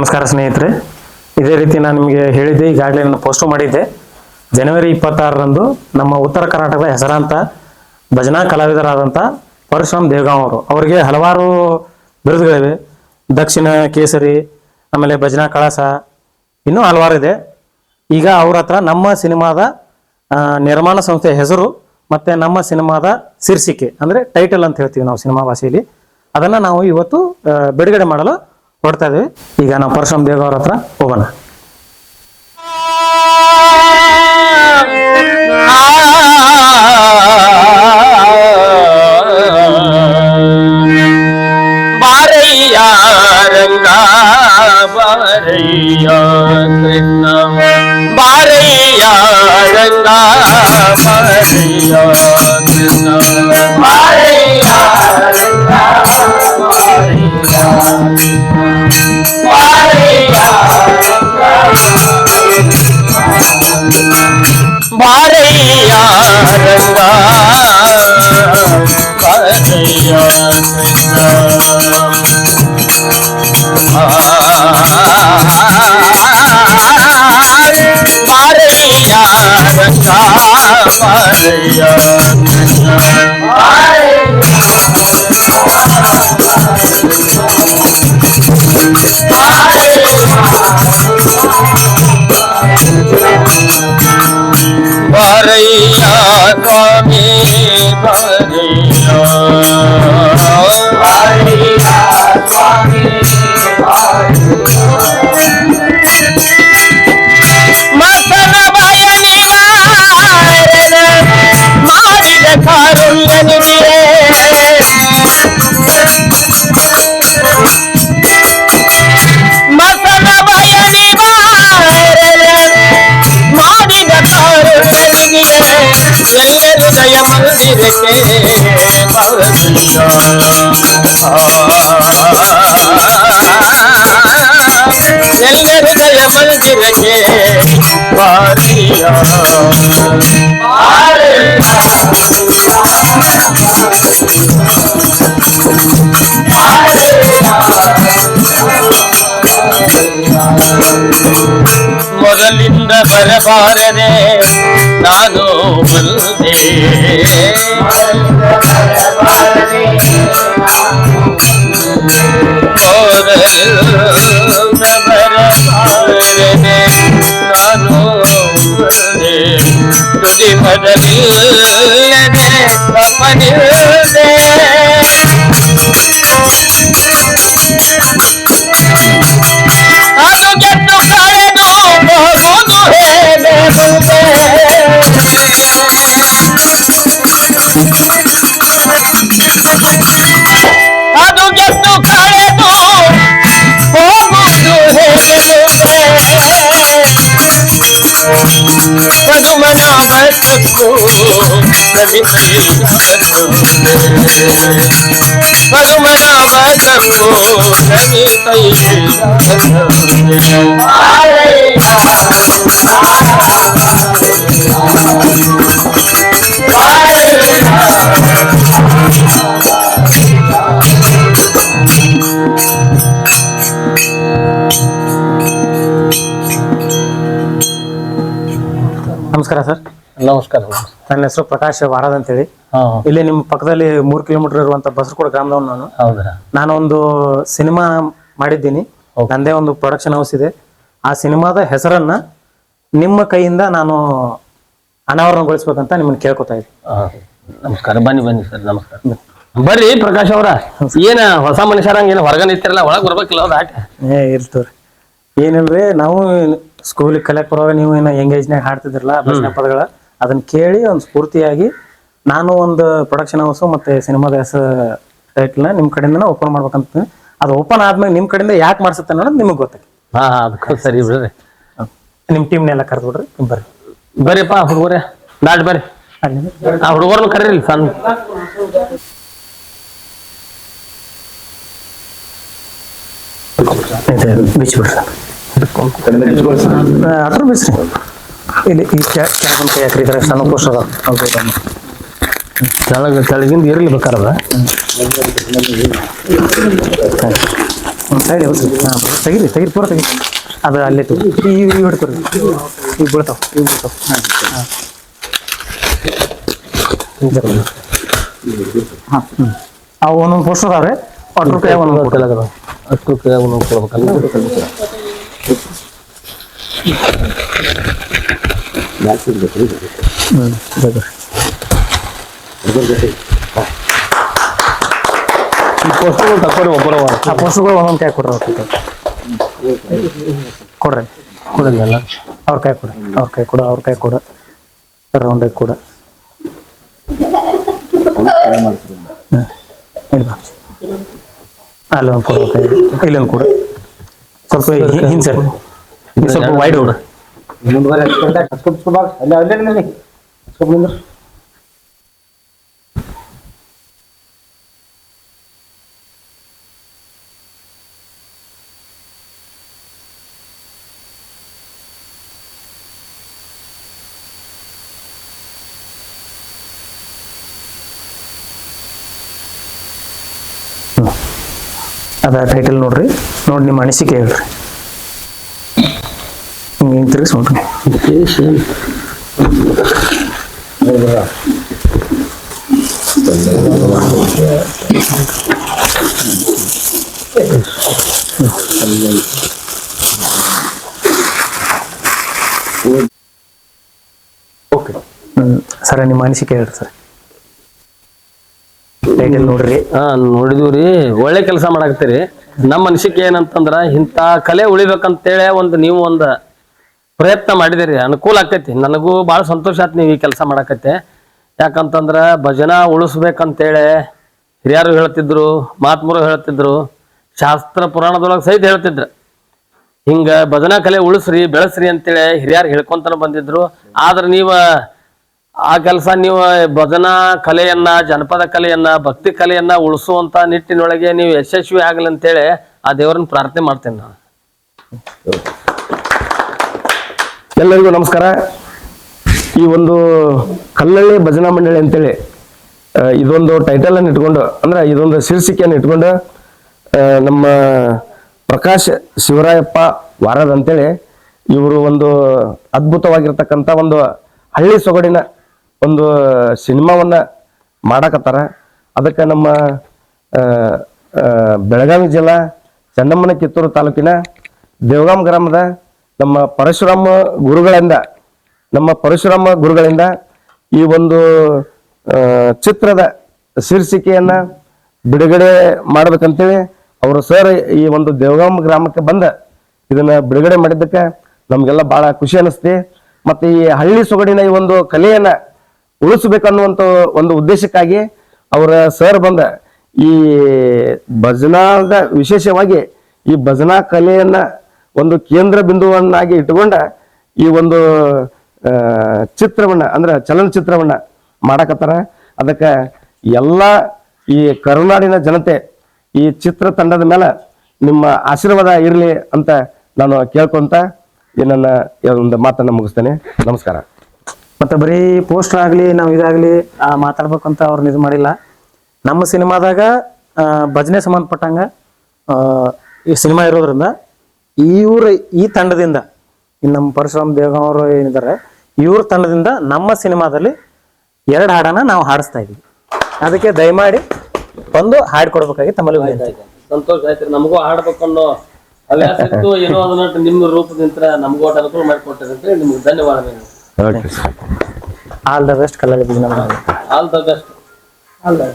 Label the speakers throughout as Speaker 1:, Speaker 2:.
Speaker 1: ನಮಸ್ಕಾರ ಸ್ನೇಹಿತರೆ, ಇದೇ ರೀತಿ ನಾನು ನಿಮಗೆ ಹೇಳಿದ್ದೆ, ಈಗಾಗಲೇ ನಾನು ಪೋಸ್ಟು ಮಾಡಿದ್ದೆ. ಜನವರಿ 26ರಂದು ನಮ್ಮ ಉತ್ತರ ಕರ್ನಾಟಕದ ಹೆಸರಾಂತ ಭಜನಾ ಕಲಾವಿದರಾದಂಥ ಪರಶುರಾಮ್ ದೇವಗಾಂವ್ ಅವರಿಗೆ ಹಲವಾರು ಬಿರುದುಗಳಿವೆ. ದಕ್ಷಿಣ ಕೇಸರಿ, ಆಮೇಲೆ ಭಜನಾ ಕಳಸ, ಇನ್ನೂ ಹಲವಾರು ಇದೆ. ಈಗ ಅವ್ರ ಹತ್ರ ನಮ್ಮ ಸಿನಿಮಾದ ನಿರ್ಮಾಣ ಸಂಸ್ಥೆಯ ಹೆಸರು ಮತ್ತು ನಮ್ಮ ಸಿನಿಮಾದ ಶೀರ್ಷಿಕೆ ಅಂದರೆ ಟೈಟಲ್ ಅಂತ ಹೇಳ್ತೀವಿ ನಾವು ಸಿನಿಮಾ ಭಾಷೆಯಲ್ಲಿ, ಅದನ್ನು ನಾವು ಇವತ್ತು ಬಿಡುಗಡೆ ಮಾಡಲು ಹೊರಡ್ತಾ ಇದ್ದೀವಿ. ಈಗ ನಾವು ಪರಶುರಾಮ್ ದೇವ್ ಅವ್ರ ಹತ್ರ ಹೋಗೋಣ.
Speaker 2: ಬಾರಯ್ಯ ರಂಗ ಬಾರಯ್ಯ ಕೃಷ್ಣ, ಬಾರಯ್ಯ ರಂಗ ಬಾರಯ್ಯ ಕೃಷ್ಣ, ಬಾರಯ್ಯ ರಂಗ ಬಾರಯ್ಯ ರಂಗ ಬಾರಯ್ಯ ಕೃಷ್ಣ, ಬಾರಯ್ಯ ರಂಗ ಬಾರಯ್ಯ ಕೃಷ್ಣ, ಬಾರಯ್ಯ ಸ್ವಾಮಿ ಬಾರಯ್ಯ, ಬಾರಯ್ಯ ಸ್ವಾಮಿ ಮಸನ ಬಯಲಿನ ಮಾಡಿದ ಕಾರುಣ್ಯನಿಗೆ, ಮಸನ ಬಯಲಿ ಮಾಡಿದ ಕಾರುಣ್ಯನಿಗೆ, ಎಲ್ಲರೂ ದಯ ಮಂದಿರಕ್ಕೆ ಬಾರಯ್ಯ, ಎಲ್ಲರೂ ದಯ ಮಂದಿರಕ್ಕೆ ಬಾರಯ್ಯ, ಮೊದಲಿಂದ ಬರಬಾರದೆ ನಾನು ಬಂದೆ, ಮೊದಲಿಂದ ಬರಬಾರದೆ ನಾನು ಬಂದೆ, ತುದಿ ಮೊದಲಿಲ್ಲದೆ ತಮ್ಮನಿಲ್ಲದೆ, ಅದು ಗೆದ್ದು ಕಳೆದು ಹೋಗುವುದು ಹೇಗೆ ಮುಂದೆ, ಅದು ಗೆದ್ದು ಕಳೆದು ಹೋಗುವುದು ಹೇಗೆ ಮುಂದೆ, ಪದುಮನ ಬಸಕ್ಕೂ ಪದುಮನ ಬಸಕ್ಕೂ
Speaker 1: ನಮಸ್ಕಾರ ಸರ್.
Speaker 2: ನಮಸ್ಕಾರ.
Speaker 1: ನನ್ನ ಹೆಸರು ಪ್ರಕಾಶ್ ವಾರದ್ ಅಂತೇಳಿ. ಇಲ್ಲಿ ನಿಮ್ಮ ಪಕ್ಕದಲ್ಲಿ 3 ಕಿಲೋಮೀಟರ್ ಇರುವಂತ ಬಸರಕೋಡ ಗ್ರಾಮದವನು ನಾನು. ನಾನೊಂದು ಸಿನಿಮಾ ಮಾಡಿದ್ದೀನಿ, ನಂದೇ ಒಂದು ಪ್ರೊಡಕ್ಷನ್ ಹೌಸ್ ಇದೆ. ಆ ಸಿನಿಮಾದ ಹೆಸರನ್ನ ನಿಮ್ಮ ಕೈಯಿಂದ ನಾನು ಅನಾವರಣಗೊಳಿಸ್ಬೇಕಂತ ನಿಮ್ಮನ್ನ ಕೇಳ್ಕೊತಾ ಇದ್ದೀನಿ.
Speaker 2: ನಮಸ್ಕಾರ. ಬನ್ನಿ ಸರ್. ನಮಸ್ಕಾರ. ಬರ್ರಿ ಪ್ರಕಾಶ್ ಅವರ. ಏನ ಹೊಸ ಮನುಷ್ಯರಂಗ ಏನ ಹೊರಗ ನಿಂತಿರಲ್ಲ, ಒಳಗ್ ಬರ್ಬೇಕಿಲ್ಲ ಅವ್ರ ಆಟ
Speaker 1: ಇರ್ತವ್ರಿ. ಏನಿಲ್ರಿ, ನಾವು ಸ್ಕೂಲಿಗೆ ಕಲಿಯಕ್ ಬರುವಾಗ ನೀವು ಏನೋ ಎಂಗೇಜ್ನಾಗ ಹಾಡ್ತಿದ್ರಲ್ಲ ಭಜನೆ ಪದಗಳ, ಅದನ್ನ ಕೇಳಿ ಒಂದು ಸ್ಫೂರ್ತಿಯಾಗಿ ನಾನು ಒಂದು ಪ್ರೊಡಕ್ಷನ್ ಹೌಸ್ ಮತ್ತೆ ಸಿನಿಮಾದ ಹೆಸರು ಟೈಟ್ಲ್ನ ನಿಮ್ಮ ಕಡೆಯಿಂದ ಓಪನ್ ಮಾಡ್ಬೇಕಂತ. ಅದು ಓಪನ್ ಆದ್ಮೇಲೆ ನಿಮ್ಮ ಕಡೆಯಿಂದ ಯಾಕೆ ಮಾಡ್ಸುತ್ತೆ ಅನ್ನೋದು ನಿಮಗೆ ಗೊತ್ತಾಗಿ.
Speaker 2: ಅದಕ್ಕೆ ಸರಿ ಬಿಡ್ರಿ.
Speaker 1: ನಿಮ್ಮ ಟೀಮ್ನೆಲ್ಲ ಕರೆದು ಬಿಡ್ರಿ. ಬರ್ರಿ
Speaker 2: ಬರ್ರಿಪ್ಪ ಹುಡುಗರೇ, ನಾಡ್ ಬರ್ರಿ. ಆ ಹುಡುಗರನ್ನು ಕರೀರಿ ಸಣ್ಣ.
Speaker 1: ಬಿಚ್ಚಿ ಬಿಡ್ರಿ ಅದ್ರ ಬಿಸ್ರಿ. ಇಲ್ಲಿ ಈ ಕ್ಯಾಬನ್ ಕೈ ಹಾಕ್ರಿ, ಇದ್ರೆ ಸಣ್ಣ ಕೋಶ
Speaker 2: ಕೆಳಗಿಂದ ಇರಲಿ ಬೇಕಾರದ.
Speaker 1: ಒಂದು ಸೈಡ್ ಹಾಂ ತೆಗಿರಿ ಪೂರ ತೆಗಿ ಅದು ಅಲ್ಲೇ ತಗೋ ಇವು ಹಿಡ್ಕೊರಿ ಇವು ಬೀಳ್ತಾವೆ ಹಾಂ ಅವು ಒಂದೊಂದು ಪೋಸ್ಟ್ ಅದಾವೆ ಅಷ್ಟು ರೂಪಾಯಿ ಒಂದೊಂದು
Speaker 2: ಹೋಟೆಲ್ ಅದಾವ ಅಷ್ಟು ರೂಪಾಯಿ ಒಂದೊಂದು ಕೊಡ್ಬೇಕಲ್ಲ ಪೋಸ್ಟ್ಗಳು ತಕ್ಕೊರಿ ಒಬ್ಬರ
Speaker 1: ಆ ಪೋಸ್ಟ್ಗಳು ಒಂದೊಂದು ಕೈ ಕೊಡ್ರಿ
Speaker 2: ಕೊಡಲ್ಲ
Speaker 1: ಅವ್ರ ಕೈ ಕೊಡ ರೌಂಡಾಗಿ ಕೊಡ ಅಲ್ಲೊಂದು ಕೊಡ್ಬೇಕು ಇಲ್ಲೊಂದು ಕೊಡು ಸ್ವಲ್ಪ ಹಿಂದೆ ಸರ್ ಸ್ವಲ್ಪ ವೈಡ್ ಹೋಡು ಅದ ಟೈಟಲ್ ನೋಡ್ರಿ ನೋಡಿ ನಿಮ್ಮ ಅನಿಸಿಕೆ ಹೇಳ್ರಿ ಹಿಂಗೆ ತಿರ್ಗಿಸ್ ನೋಡ್ರಿ ಓಕೆ ಸರ್ ನಿಮ್ಮ ಅನಿಸಿಕೆ ಹೇಳ್ರಿ ಸರ್ ಟೈಟಲ್ ನೋಡ್ರಿ
Speaker 2: ನೋಡಿದಿವ್ರಿ ಒಳ್ಳೆ ಕೆಲಸ ಮಾಡಾಕತ್ತೀರಿ ನಮ್ಮ ಅನಿಸಿಕೆ ಏನಂತಂದ್ರ ಇಂಥ ಕಲೆ ಉಳಿಬೇಕಂತೇಳಿ ನೀವು ಒಂದು ಪ್ರಯತ್ನ ಮಾಡಿದಿರಿ ಅನುಕೂಲ ಆಕೈತಿ ನನಗೂ ಭಾಳ ಸಂತೋಷ ಆಯ್ತು ನೀವು ಈ ಕೆಲಸ ಮಾಡಾಕತ್ತೆ ಯಾಕಂತಂದ್ರ ಭಜನಾ ಉಳಿಸ್ಬೇಕಂತೇಳಿ ಹಿರಿಯರು ಹೇಳ್ತಿದ್ರು ಮಹಾತ್ಮರು ಹೇಳ್ತಿದ್ರು ಶಾಸ್ತ್ರ ಪುರಾಣದೊಳಗೆ ಸಹಿತ ಹೇಳ್ತಿದ್ರು ಹಿಂಗ ಭಜನಾ ಕಲೆ ಉಳಿಸ್ರಿ ಬೆಳೆಸ್ರಿ ಅಂತೇಳಿ ಹಿರಿಯರು ಹೇಳ್ಕೊಂತಾನೆ ಬಂದಿದ್ರು ಆದ್ರೆ ನೀವು ಆ ಕೆಲಸ ನೀವು ಭಜನಾ ಕಲೆಯನ್ನ ಜನಪದ ಕಲೆಯನ್ನ ಭಕ್ತಿ ಕಲೆಯನ್ನ ಉಳಿಸುವಂತ ನಿಟ್ಟಿನೊಳಗೆ ನೀವು ಯಶಸ್ವಿ ಆಗಲಿ ಅಂತೇಳಿ ಆ ದೇವರನ್ನ ಪ್ರಾರ್ಥನೆ ಮಾಡ್ತೇನೆ ನಾನು.
Speaker 3: ಎಲ್ಲರಿಗೂ ನಮಸ್ಕಾರ. ಈ ಒಂದು ಕಲ್ಲಳ್ಳಿ ಭಜನಾ ಮಂಡಳಿ ಅಂತೇಳಿ ಇದೊಂದು ಟೈಟಲ್ ಅನ್ನು ಇಟ್ಕೊಂಡು ಅಂದ್ರೆ ಇದೊಂದು ಶೀರ್ಷಿಕೆಯನ್ನು ಇಟ್ಕೊಂಡು ನಮ್ಮ ಪ್ರಕಾಶ್ ಶಿವರಾಯಪ್ಪ ವಾರದ ಅಂತೇಳಿ ಇವರು ಒಂದು ಅದ್ಭುತವಾಗಿರ್ತಕ್ಕಂಥ ಒಂದು ಹಳ್ಳಿ ಸೊಗಡಿನ ಒಂದು ಸಿನಿಮಾವನ್ನ ಮಾಡಕತ್ತಾರ. ಅದಕ್ಕೆ ನಮ್ಮ ಬೆಳಗಾವಿ ಜಿಲ್ಲಾ ಚನ್ನಮ್ಮನ ಕಿತ್ತೂರು ತಾಲೂಕಿನ ದೇವಗಾಂ ಗ್ರಾಮದ ನಮ್ಮ ಪರಶುರಾಮ ಗುರುಗಳಿಂದ ಈ ಒಂದು ಚಿತ್ರದ ಶೀರ್ಷಿಕೆಯನ್ನ ಬಿಡುಗಡೆ ಮಾಡ್ಬೇಕಂತೇಳಿ ಅವರು ಸರ್ ಈ ಒಂದು ದೇವಗಾಂ ಗ್ರಾಮಕ್ಕೆ ಬಂದ ಇದನ್ನ ಬಿಡುಗಡೆ ಮಾಡಿದ್ದಕ್ಕೆ ನಮ್ಗೆಲ್ಲ ಬಹಳ ಖುಷಿ ಅನಿಸ್ತಿ. ಮತ್ತೆ ಈ ಹಳ್ಳಿ ಸೊಗಡಿನ ಈ ಒಂದು ಕಲೆಯನ್ನ ಉಳಿಸ್ಬೇಕನ್ನುವಂತ ಒಂದು ಉದ್ದೇಶಕ್ಕಾಗಿ ಅವರ ಸರ್ ಬಂದ ಈ ಭಜನಾದ ವಿಶೇಷವಾಗಿ ಈ ಭಜನಾ ಕಲೆಯನ್ನ ಒಂದು ಕೇಂದ್ರ ಬಿಂದುವನ್ನಾಗಿ ಇಟ್ಟುಕೊಂಡ ಈ ಒಂದು ಚಿತ್ರವನ್ನ ಅಂದ್ರೆ ಚಲನಚಿತ್ರವನ್ನ ಮಾಡಕತ್ತಾರ. ಅದಕ್ಕೆ ಎಲ್ಲ ಈ ಕರುನಾಡಿನ ಜನತೆ ಈ ಚಿತ್ರ ತಂಡದ ಮೇಲೆ ನಿಮ್ಮ ಆಶೀರ್ವಾದ ಇರಲಿ ಅಂತ ನಾನು ಕೇಳ್ಕೊಂತ ನನ್ನ ಒಂದು ಮಾತನ್ನ ಮುಗಿಸ್ತೇನೆ. ನಮಸ್ಕಾರ.
Speaker 1: ಮತ್ತೆ ಬರೀ ಪೋಸ್ಟರ್ ಆಗಲಿ ನಾವು ಇದಾಗಲಿ ಮಾತಾಡ್ಬೇಕಂತ ಅವ್ರನ್ನ ಇದು ಮಾಡಿಲ್ಲ. ನಮ್ಮ ಸಿನಿಮಾದಾಗ ಭಜನೆ ಸಂಬಂಧಪಟ್ಟಂಗ ಈ ಸಿನಿಮಾ ಇರೋದ್ರಿಂದ ಈ ತಂಡದಿಂದ ನಮ್ಮ ಪರಶುರಾಮ್ ದೇವಗಾಂ ಅವರು ಏನಿದ್ದಾರೆ ಇವ್ರ ತಂಡದಿಂದ ನಮ್ಮ ಸಿನಿಮಾದಲ್ಲಿ 2 ಹಾಡನ್ನ ನಾವು ಹಾಡಿಸ್ತಾ ಇದೀವಿ. ಅದಕ್ಕೆ ದಯಮಾಡಿ ಒಂದು ಹಾಡು ಕೊಡ್ಬೇಕಾಗಿ ತಮ್ಮಲ್ಲಿ
Speaker 2: ಸಂತೋಷ ಆಯ್ತು. ನಮಗೂ ಹಾಡ್ಬೇಕು ಅನ್ನೋ ಹವ್ಯಾಸ ಇತ್ತು. ಏನೋ ಅದನ್ನ ನಿಮ್ಮ ರೂಪದಿಂದ ನಮಗೂ ಅನುಕೂಲ ಮಾಡಿಕೊಟ್ಟಿರಂತೆ ನಿಮ್ಗೆ ಧನ್ಯವಾದಗಳು.
Speaker 1: ಆಲ್ ದ ಬೆಸ್ಟ್ ಕಲಾವಿದ
Speaker 2: ಆಲ್ ದ ಬೆಸ್ಟ್.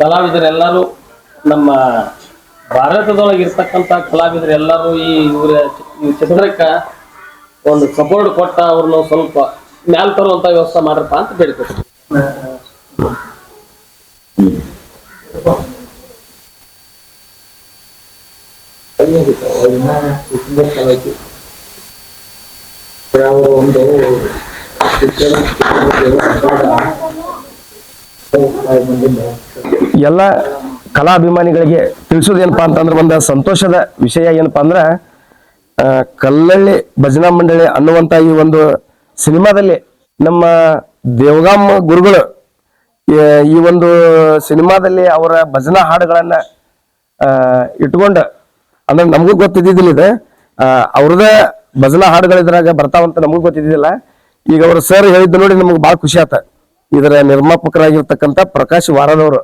Speaker 2: ಕಲಾವಿದರೆಲ್ಲರೂ ನಮ್ಮ ಭಾರತದೊಳಗೆ ಇರ್ತಕ್ಕಂಥ ಕಲಾವಿದರೆಲ್ಲರೂ ಈ ಚಿತ್ರಕ್ಕೆ ಒಂದು ಸಪೋರ್ಟ್ ಕೊಟ್ಟ ಅವ್ರನ್ನ ಸ್ವಲ್ಪ ಮ್ಯಾಲ್ ತರುವಂತ ವ್ಯವಸ್ಥೆ ಮಾಡ್ರಪ್ಪ ಅಂತ ಬೇಡ್ಕೊತೀವಿ.
Speaker 3: ಎಲ್ಲ ಕಲಾಭಿಮಾನಿಗಳಿಗೆ ತಿಳಿಸೋದೇನಪ್ಪಾ ಅಂತಂದ್ರೆ ಒಂದು ಸಂತೋಷದ ವಿಷಯ ಏನಪ್ಪಾ ಅಂದ್ರ ಕಲ್ಲಳ್ಳಿ ಭಜನಾ ಮಂಡಳಿ ಅನ್ನುವಂತ ಈ ಒಂದು ಸಿನಿಮಾದಲ್ಲಿ ನಮ್ಮ ದೇವಗಾಂ ಗುರುಗಳು ಈ ಒಂದು ಸಿನಿಮಾದಲ್ಲಿ ಅವರ ಭಜನಾ ಹಾಡುಗಳನ್ನ ಇಟ್ಕೊಂಡು ಅಂದ್ರೆ ನಮಗೂ ಗೊತ್ತಿದ್ದಿಲ್ಲ ಇದು ಅವ್ರದ ಭಜನಾ ಹಾಡುಗಳಿದ್ರಾಗ ಬರ್ತಾವಂತ ನಮಗೂ ಗೊತ್ತಿದ್ದಿಲ್ಲ. ಈಗ ಅವ್ರ ಸರ್ ಹೇಳಿದ್ದು ನೋಡಿ ನಮ್ಗೆ ಬಹಳ ಖುಷಿ ಆತ. ಇದರ ನಿರ್ಮಾಪಕರಾಗಿರ್ತಕ್ಕಂಥ ಪ್ರಕಾಶ್ ವಾರದವರು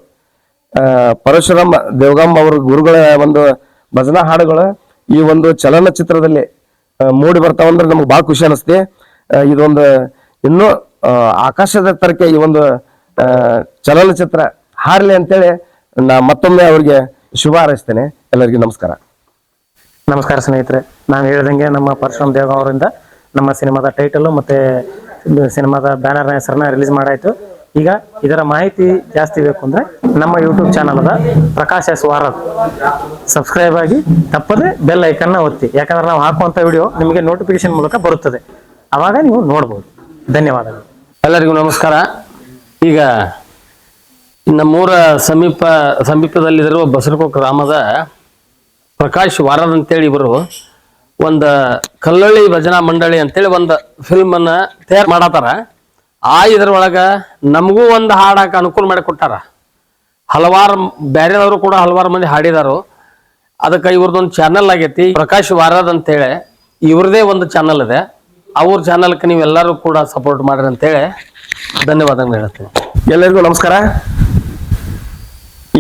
Speaker 3: ಪರಶುರಾಮ್ ದೇವಗಾಮ್ ಅವ್ರ ಗುರುಗಳ ಒಂದು ಭಜನಾ ಹಾಡುಗಳು ಈ ಒಂದು ಚಲನಚಿತ್ರದಲ್ಲಿ ಮೂಡಿ ಬರ್ತಾವಂದ್ರೆ ನಮ್ಗೆ ಬಹಳ ಖುಷಿ ಅನಿಸ್ತೆ. ಇದೊಂದು ಇನ್ನೂ ಆಕಾಶದ ತರಕ್ಕೆ ಈ ಒಂದು ಚಲನಚಿತ್ರ ಹಾರಲಿ ಅಂತೇಳಿ ನಾ ಮತ್ತೊಮ್ಮೆ ಅವ್ರಿಗೆ ಶುಭ ಹಾರೈಸ್ತೇನೆ. ಎಲ್ಲರಿಗೂ ನಮಸ್ಕಾರ.
Speaker 1: ನಮಸ್ಕಾರ ಸ್ನೇಹಿತರೆ, ನಾನು ಹೇಳ್ದಂಗೆ ನಮ್ಮ ಪರಶುರಾಮ್ ದೇವಗಾಂವ್ ಅವರಿಂದ ನಮ್ಮ ಸಿನಿಮಾದ ಟೈಟಲ್ ಮತ್ತೆ ಸಿನಿಮಾದ ಬ್ಯಾನರ್ನ ಹೆಸರನ್ನ ರಿಲೀಸ್ ಮಾಡಾಯ್ತು. ಈಗ ಇದರ ಮಾಹಿತಿ ಜಾಸ್ತಿ ಬೇಕು ಅಂದ್ರೆ ನಮ್ಮ ಯೂಟ್ಯೂಬ್ ಚಾನಲ್ ಅದ ಪ್ರಕಾಶ್ ಎಸ್ ವಾರದ್, ಸಬ್ಸ್ಕ್ರೈಬ್ ಆಗಿ ತಪ್ಪದೆ ಬೆಲ್ ಐಕನ್ನ ಒತ್ತಿ. ಯಾಕಂದ್ರೆ ನಾವು ಹಾಕುವಂತ ವಿಡಿಯೋ ನಿಮಗೆ ನೋಟಿಫಿಕೇಶನ್ ಮೂಲಕ ಬರುತ್ತದೆ, ಅವಾಗ ನೀವು ನೋಡ್ಬೋದು. ಧನ್ಯವಾದಗಳು.
Speaker 2: ಎಲ್ಲರಿಗೂ ನಮಸ್ಕಾರ. ಈಗ ನಮ್ಮೂರ ಸಮೀಪದಲ್ಲಿರುವ ಬಸರಕೋ ಗ್ರಾಮದ ಪ್ರಕಾಶ್ ವಾರದ್ ಅಂತೇಳಿ ಇವರು ಒಂದು ಕಲ್ಲಳ್ಳಿ ಭಜನಾ ಮಂಡಳಿ ಅಂತೇಳಿ ಒಂದು ಫಿಲ್ಮನ್ನು ತಯಾರು ಮಾಡತ್ತಾರ. ಇದರೊಳಗೆ ನಮಗೂ ಒಂದು ಹಾಡಕ್ಕೆ ಅನುಕೂಲ ಮಾಡಿಕೊಟ್ಟಾರ. ಹಲವಾರು ಬೇರೆದವರು ಕೂಡ ಹಲವಾರು ಮಂದಿ ಹಾಡಿದಾರು. ಅದಕ್ಕೆ ಇವ್ರದ್ದೊಂದು ಚಾನಲ್ ಆಗೈತಿ ಪ್ರಕಾಶ್ ವಾರದ್ ಅಂತೇಳಿ. ಇವ್ರದೇ ಒಂದು ಚಾನಲ್ ಇದೆ. ಅವ್ರ ಚಾನಲ್ಗೆ ನೀವೆಲ್ಲರೂ ಕೂಡ ಸಪೋರ್ಟ್ ಮಾಡ್ರಿ ಅಂತೇಳಿ ಧನ್ಯವಾದಗಳು ಹೇಳ್ತೀನಿ.
Speaker 3: ಎಲ್ಲರಿಗೂ ನಮಸ್ಕಾರ.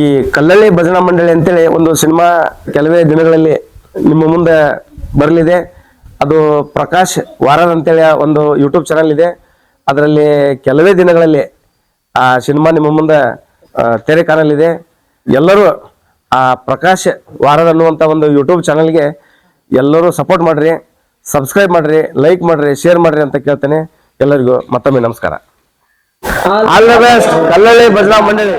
Speaker 3: ಈ ಕಲ್ಲಳ್ಳಿ ಭಜನಾ ಮಂಡಳಿ ಅಂತೇಳಿ ಒಂದು ಸಿನಿಮಾ ಕೆಲವೇ ದಿನಗಳಲ್ಲಿ ನಿಮ್ಮ ಮುಂದೆ ಬರಲಿದೆ. ಅದು ಪ್ರಕಾಶ್ ವಾರದ್ ಅಂತೇಳಿ ಒಂದು ಯೂಟ್ಯೂಬ್ ಚಾನಲ್ ಇದೆ. ಅದರಲ್ಲಿ ಕೆಲವೇ ದಿನಗಳಲ್ಲಿ ಆ ಸಿನಿಮಾ ನಿಮ್ಮ ಮುಂದೆ ತೆರೆ ಕಾಣಲಿದೆ. ಎಲ್ಲರೂ ಆ ಪ್ರಕಾಶ್ ವಾರದ್ ಅನ್ನುವಂಥ ಒಂದು ಯೂಟ್ಯೂಬ್ ಚಾನಲ್ಗೆ ಎಲ್ಲರೂ ಸಪೋರ್ಟ್ ಮಾಡ್ರಿ, ಸಬ್ಸ್ಕ್ರೈಬ್ ಮಾಡ್ರಿ, ಲೈಕ್ ಮಾಡ್ರಿ, ಶೇರ್ ಮಾಡ್ರಿ ಅಂತ ಕೇಳ್ತೇನೆ. ಎಲ್ಲರಿಗೂ ಮತ್ತೊಮ್ಮೆ ನಮಸ್ಕಾರ. ಆಲ್ ದ ಬೆಸ್ಟ್ ಕಲ್ಲಳ್ಳಿ ಭಜನಾ ಮಂಡಳಿ.